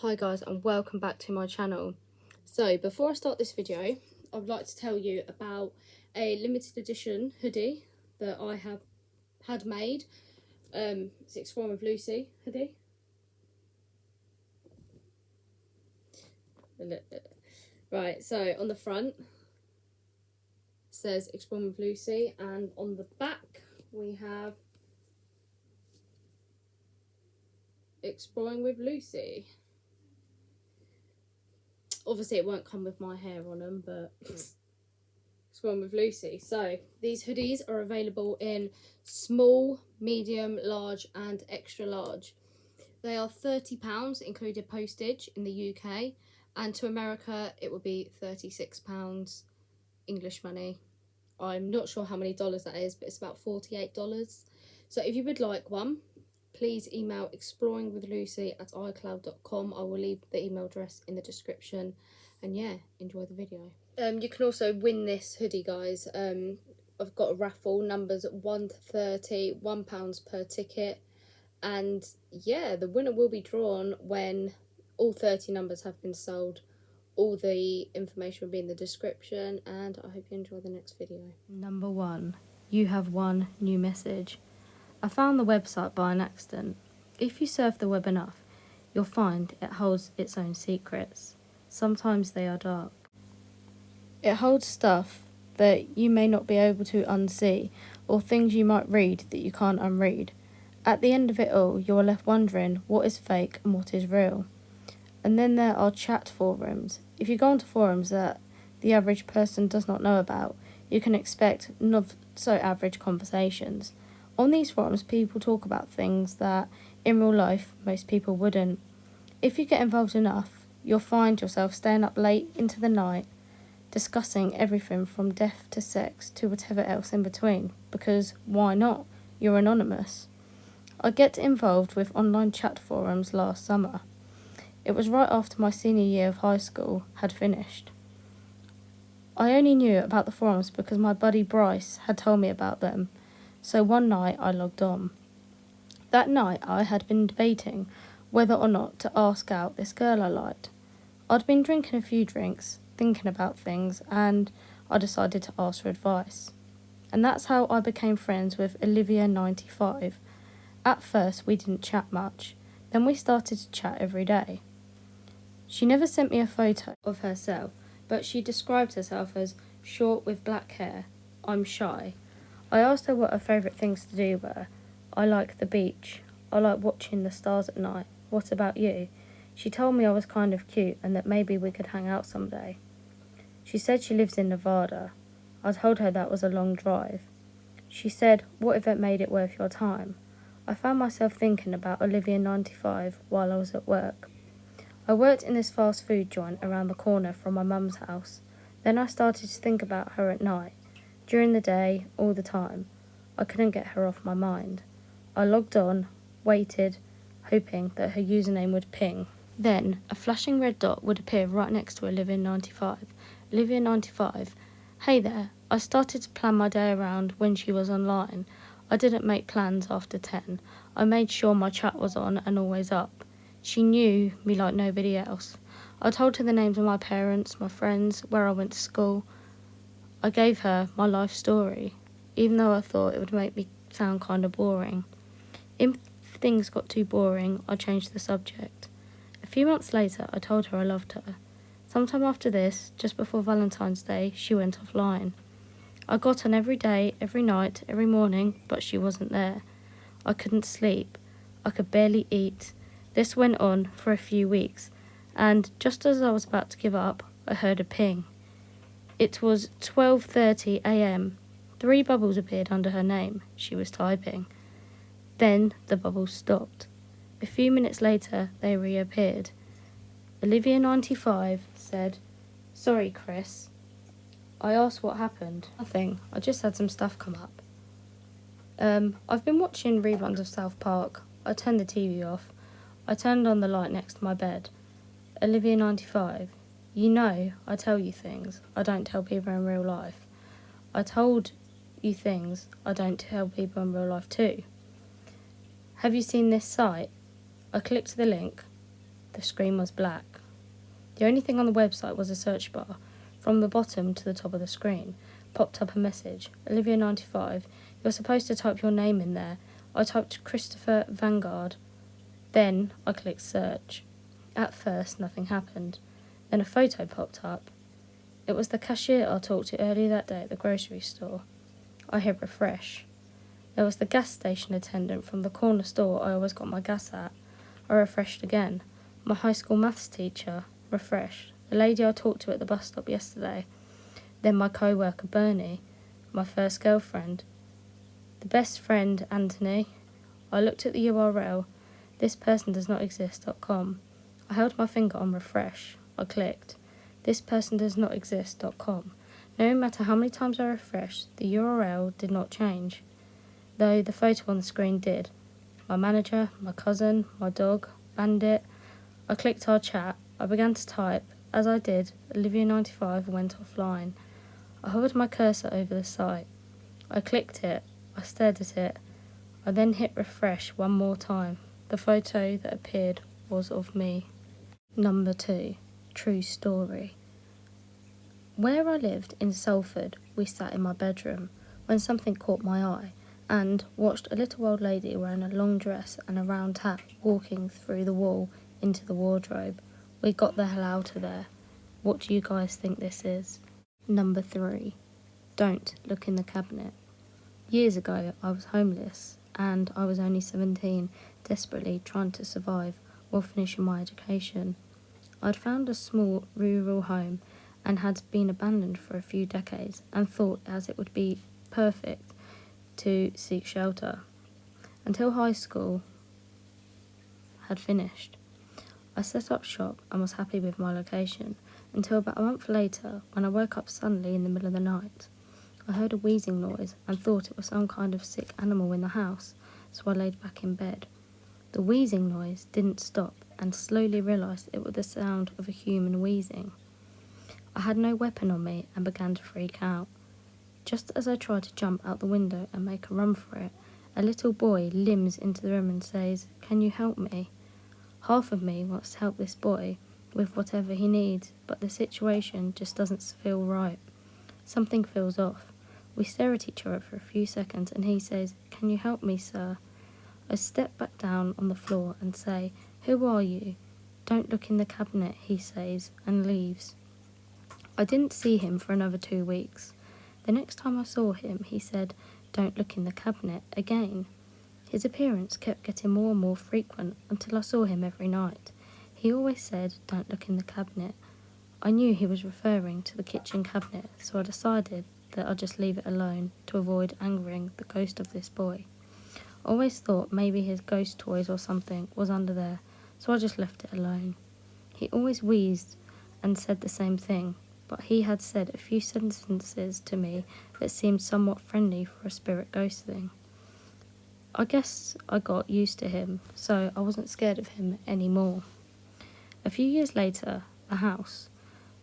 Hi guys, and welcome back to my channel. So before I start this video, I'd like to tell you about a limited edition hoodie that I have had made. It's Exploring with Lucy hoodie. Right, so on the front says Exploring with Lucy, and on the back we have Exploring with Lucy. Obviously it won't come with my hair on them, but Exploring with Lucy. So these hoodies are available in small, medium, large and extra large. They are £30 included postage in the UK, and to America it would be £36 English money. I'm not sure how many dollars that is, but it's about $48. So if you would like one, please email exploringwithlucy@icloud.com. I will leave the email address in the description. And yeah, enjoy the video. You can also win this hoodie, guys. I've got a raffle, numbers 1 to 30, £1 per ticket. And yeah, the winner will be drawn when all 30 numbers have been sold. All the information will be in the description, and I hope you enjoy the next video. Number 1. You have one new message. I found the website by an accident. If you surf the web enough, you'll find it holds its own secrets. Sometimes they are dark. It holds stuff that you may not be able to unsee, or things you might read that you can't unread. At the end of it all, you are left wondering what is fake and what is real. And then there are chat forums. If you go onto forums that the average person does not know about, you can expect not so average conversations. On these forums, people talk about things that in real life most people wouldn't. If you get involved enough, you'll find yourself staying up late into the night, discussing everything from death to sex to whatever else in between, because why not? You're anonymous. I get involved with online chat forums last summer. It was right after my senior year of high school had finished. I only knew about the forums because my buddy Bryce had told me about them, so one night I logged on. That night I had been debating whether or not to ask out this girl I liked. I'd been drinking a few drinks, thinking about things, and I decided to ask for advice. And that's how I became friends with Olivia95. At first we didn't chat much, then we started to chat every day. She never sent me a photo of herself, but she described herself as short with black hair. I'm shy. I asked her what her favourite things to do were. I like the beach. I like watching the stars at night. What about you? She told me I was kind of cute and that maybe we could hang out someday. She said she lives in Nevada. I told her that was a long drive. She said, what if it made it worth your time? I found myself thinking about Olivia95 while I was at work. I worked in this fast food joint around the corner from my mum's house. Then I started to think about her at night. During the day, all the time. I couldn't get her off my mind. I logged on, waited, hoping that her username would ping. Then, a flashing red dot would appear right next to Olivia95. Olivia95, hey there. I started to plan my day around when she was online. I didn't make plans after 10. I made sure my chat was on and always up. She knew me like nobody else. I told her the names of my parents, my friends, where I went to school. I gave her my life story, even though I thought it would make me sound kind of boring. If things got too boring, I changed the subject. A few months later, I told her I loved her. Sometime after this, just before Valentine's Day, she went offline. I got on every day, every night, every morning, but she wasn't there. I couldn't sleep. I could barely eat. This went on for a few weeks, and just as I was about to give up, I heard a ping. It was 12:30 a.m. 3 bubbles appeared under her name. She was typing. Then the bubbles stopped. A few minutes later, they reappeared. Olivia95 said, "Sorry, Chris." I asked what happened. Nothing. I just had some stuff come up. I've been watching reruns of South Park. I turned the TV off. I turned on the light next to my bed. Olivia95, you know I tell you things I don't tell people in real life. I told you things I don't tell people in real life too. Have you seen this site? I clicked the link. The screen was black. The only thing on the website was a search bar. From the bottom to the top of the screen popped up a message. Olivia95, you're supposed to type your name in there. I typed Christopher Vanguard. Then I clicked search. At first, nothing happened. Then a photo popped up. It was the cashier I talked to earlier that day at the grocery store. I hit refresh. There was the gas station attendant from the corner store I always got my gas at. I refreshed again. My high school maths teacher. Refreshed. The lady I talked to at the bus stop yesterday. Then my co-worker Bernie. My first girlfriend. The best friend Anthony. I looked at the URL. This person does not exist.com. I held my finger on refresh. I clicked. This person does not exist.com. No matter how many times I refreshed, the URL did not change, though the photo on the screen did. My manager, my cousin, my dog, Bandit. I clicked our chat. I began to type. As I did, Olivia95 went offline. I hovered my cursor over the site. I clicked it. I stared at it. I then hit refresh one more time. The photo that appeared was of me. Number 2. True story. Where I lived in Salford, we sat in my bedroom when something caught my eye and watched a little old lady wearing a long dress and a round hat walking through the wall into the wardrobe. We got the hell out of there. What do you guys think this is? Number 3. Don't look in the cabinet. Years ago, I was homeless and I was only 17, desperately trying to survive while finishing my education. I'd found a small rural home and had been abandoned for a few decades and thought as it would be perfect to seek shelter. Until high school had finished. I set up shop and was happy with my location until about a month later when I woke up suddenly in the middle of the night. I heard a wheezing noise and thought it was some kind of sick animal in the house, so I laid back in bed. The wheezing noise didn't stop and slowly realised it was the sound of a human wheezing. I had no weapon on me and began to freak out. Just as I tried to jump out the window and make a run for it, a little boy limbs into the room and says, "Can you help me?" Half of me wants to help this boy with whatever he needs, but the situation just doesn't feel right. Something feels off. We stare at each other for a few seconds and he says, "Can you help me, sir?" I step back down on the floor and say, "Who are you?" "Don't look in the cabinet," he says, and leaves. I didn't see him for another 2 weeks. The next time I saw him, he said, "Don't look in the cabinet," again. His appearance kept getting more and more frequent until I saw him every night. He always said, "Don't look in the cabinet." I knew he was referring to the kitchen cabinet, so I decided that I'd just leave it alone to avoid angering the ghost of this boy. I always thought maybe his ghost toys or something was under there, so I just left it alone. He always wheezed and said the same thing, but he had said a few sentences to me that seemed somewhat friendly for a spirit ghost thing. I guess I got used to him, so I wasn't scared of him anymore. A few years later, a house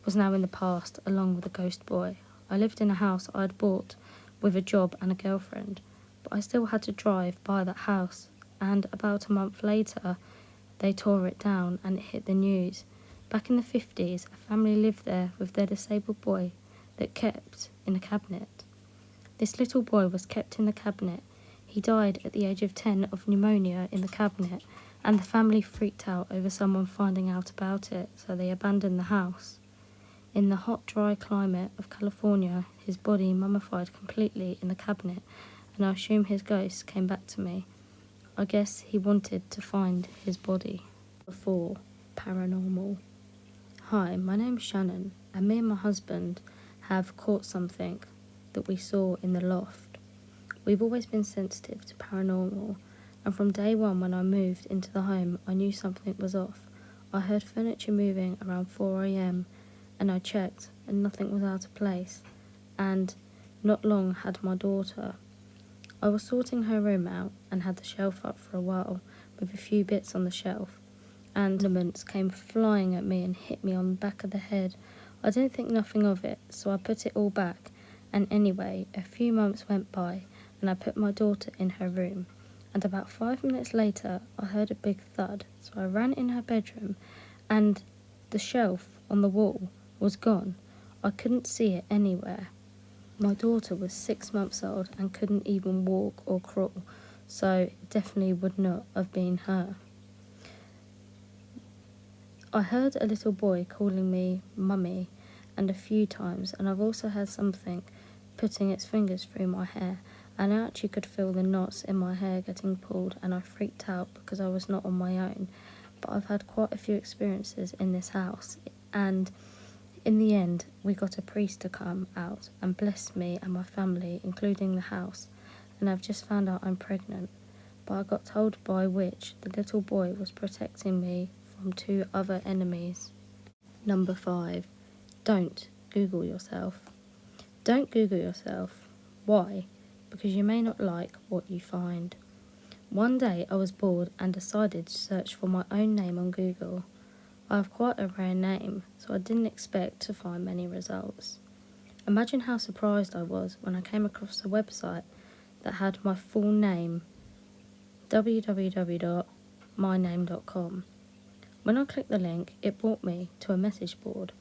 was now in the past along with a ghost boy. I lived in a house I had bought with a job and a girlfriend, but I still had to drive by that house, and about a month later they tore it down and it hit the news. Back in the 50s, a family lived there with their disabled boy that kept in a cabinet. This little boy was kept in the cabinet. He died at the age of 10 of pneumonia in the cabinet, and the family freaked out over someone finding out about it, so they abandoned the house. In the hot, dry climate of California, his body mummified completely in the cabinet, and I assume his ghost came back to me. I guess he wanted to find his body. 4. Paranormal. Hi, my name's Shannon, and me and my husband have caught something that we saw in the loft. We've always been sensitive to paranormal, and from day one when I moved into the home, I knew something was off. I heard furniture moving around 4 a.m, and I checked, and nothing was out of place, and not long had my daughter. I was sorting her room out and had the shelf up for a while with a few bits on the shelf, and ornaments came flying at me and hit me on the back of the head. I didn't think nothing of it, so I put it all back, and anyway, a few months went by and I put my daughter in her room, and about 5 minutes later I heard a big thud, so I ran in her bedroom and the shelf on the wall was gone. I couldn't see it anywhere. My daughter was 6 months old and couldn't even walk or crawl, so it definitely would not have been her. I heard a little boy calling me mummy and a few times, and I've also heard something putting its fingers through my hair, and I actually could feel the knots in my hair getting pulled, and I freaked out because I was not on my own. But I've had quite a few experiences in this house, and in the end we got a priest to come out and bless me and my family, including the house, and I've just found out I'm pregnant. But I got told by which the little boy was protecting me from 2 other enemies. Number 5. Don't Google yourself. Don't Google yourself. Why? Because you may not like what you find. One day I was bored and decided to search for my own name on Google. I have quite a rare name, so I didn't expect to find many results. Imagine how surprised I was when I came across a website that had my full name, www.myname.com. When I clicked the link, it brought me to a message board.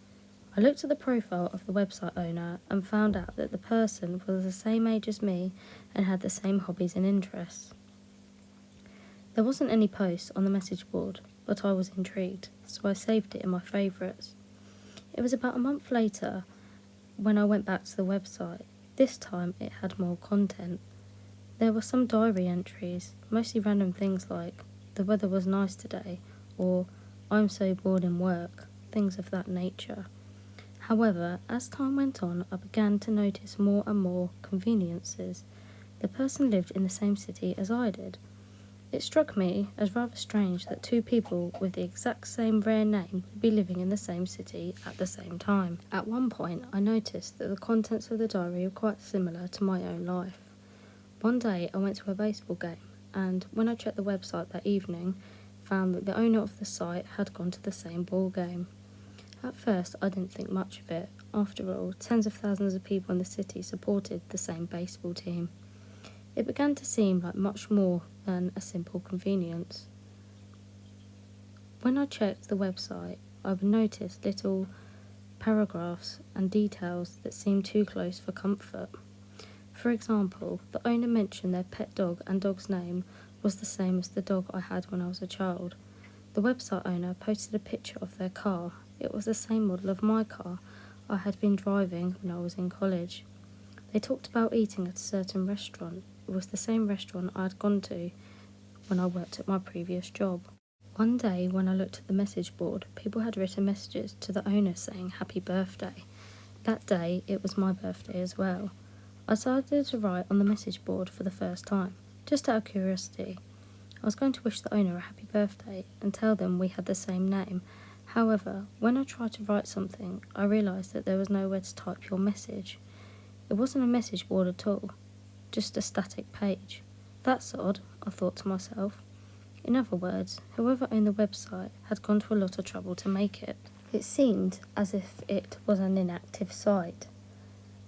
I looked at the profile of the website owner and found out that the person was the same age as me and had the same hobbies and interests. There wasn't any posts on the message board, but I was intrigued, so I saved it in my favourites. It was about a month later when I went back to the website. This time it had more content. There were some diary entries, mostly random things like, the weather was nice today, or I'm so bored in work, things of that nature. However, as time went on, I began to notice more and more conveniences. The person lived in the same city as I did. It struck me as rather strange that 2 people with the exact same rare name would be living in the same city at the same time. At one point, I noticed that the contents of the diary were quite similar to my own life. One day, I went to a baseball game, and when I checked the website that evening, found that the owner of the site had gone to the same ball game. At first, I didn't think much of it. After all, tens of thousands of people in the city supported the same baseball team. It began to seem like much more than a simple convenience. When I checked the website, I noticed little paragraphs and details that seemed too close for comfort. For example, the owner mentioned their pet dog and dog's name was the same as the dog I had when I was a child. The website owner posted a picture of their car. It was the same model of my car I had been driving when I was in college. They talked about eating at a certain restaurant. It was the same restaurant I had gone to when I worked at my previous job. One day when I looked at the message board, people had written messages to the owner saying happy birthday. That day it was my birthday as well. I decided to write on the message board for the first time, just out of curiosity. I was going to wish the owner a happy birthday and tell them we had the same name. However, when I tried to write something, I realised that there was nowhere to type your message. It wasn't a message board at all, just a static page. That's odd, I thought to myself. In other words, whoever owned the website had gone to a lot of trouble to make it. It seemed as if it was an inactive site,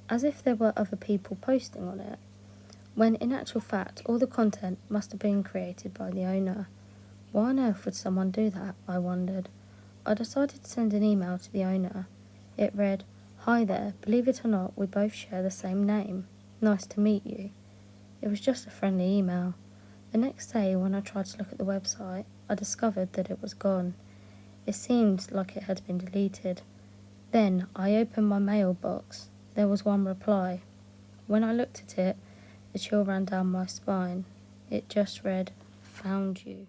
as if there were other people posting on it, when in actual fact all the content must have been created by the owner. Why on earth would someone do that, I wondered. I decided to send an email to the owner. It read, "Hi there, believe it or not, we both share the same name. Nice to meet you." It was just a friendly email. The next day, when I tried to look at the website, I discovered that it was gone. It seemed like it had been deleted. Then I opened my mailbox. There was one reply. When I looked at it, a chill ran down my spine. It just read, "Found you."